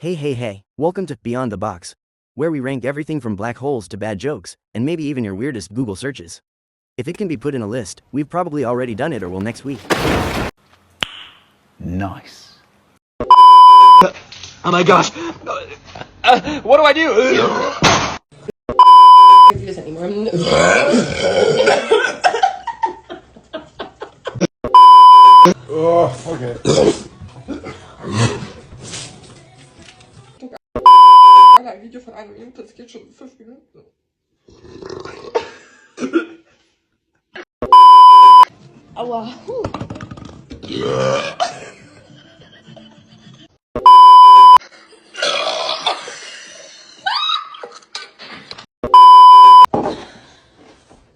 Hey, welcome to Beyond the Box, where we rank everything from black holes to bad jokes, and maybe even your weirdest Google searches. If it can be put in a list, we've probably already done it or will next week. Nice. Oh my gosh! What do I do? Do this anymore. Oh, okay. Ein Video von 1 Minute, das geht schon 5 Minuten. Aua.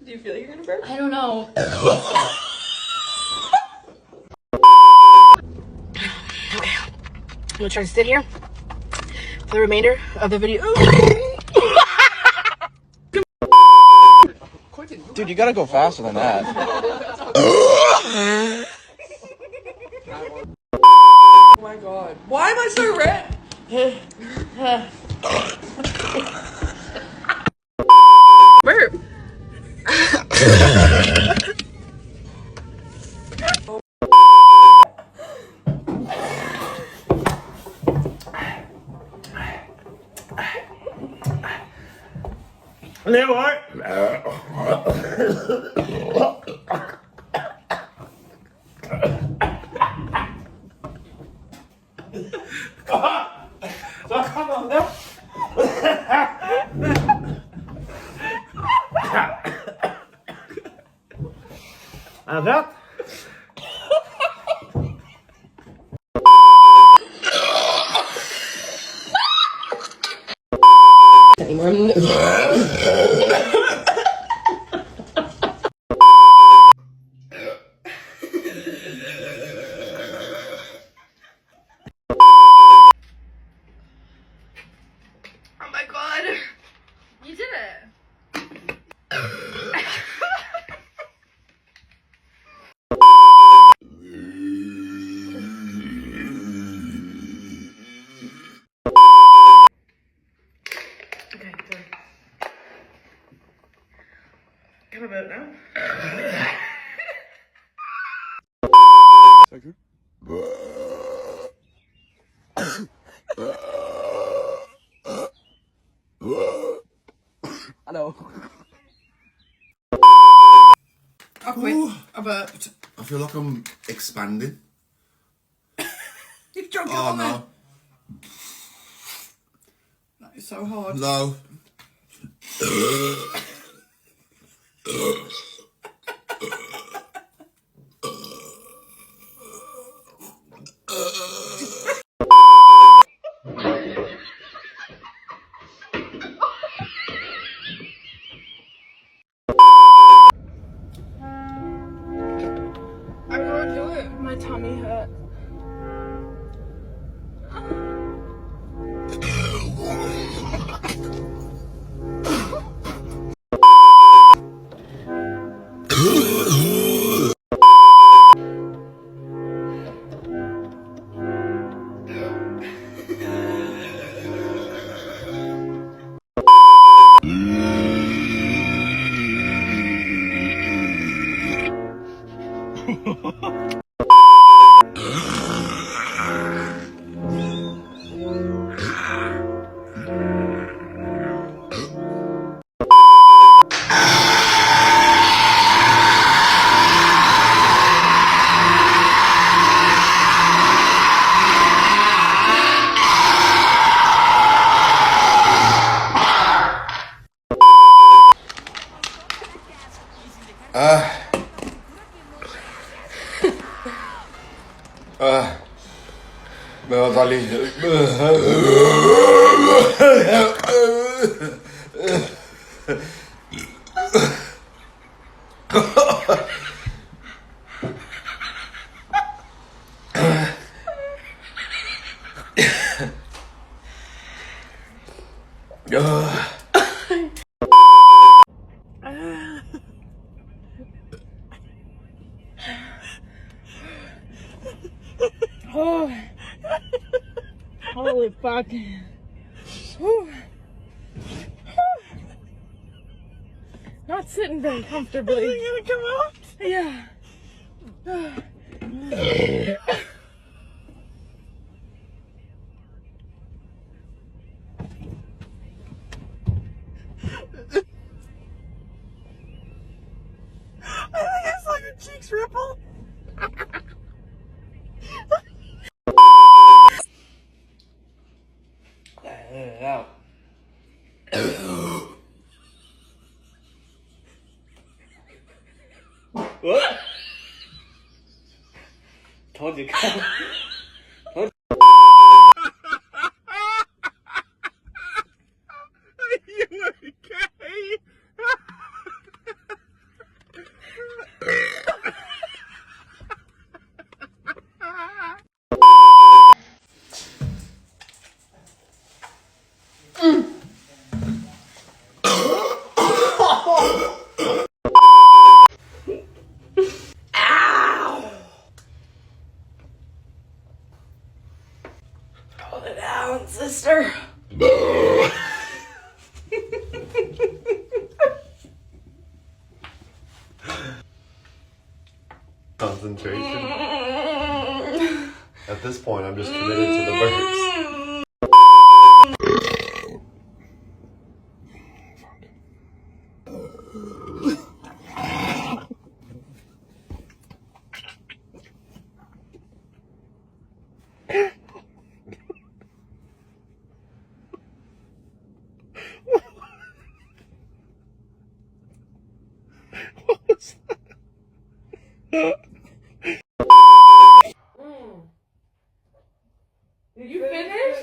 Do you feel like you're gonna burp? I don't know. Okay. I'm gonna try to sit here for the remainder of the video. Dude, you gotta go faster than that. Oh my god. Why am I so red? Burp. Det var... Er det rett? Anymore. Oh my god. You did it. Okay, done. Come about now. Hello. Oh, wait. I burped. I feel like I'm expanding. You've drunk it Oh all no. That is so hard. No. I can't do it. My tummy hurt. Me otan Oh. Holy fuck. Whew. Not sitting very comfortably. Is it gonna come out? Yeah. I think I saw your cheeks ripple. Out. What? Told you. You okay? Hold it down, sister. Concentration. At this point, I'm just committed to the burps. What was that? Did you finish?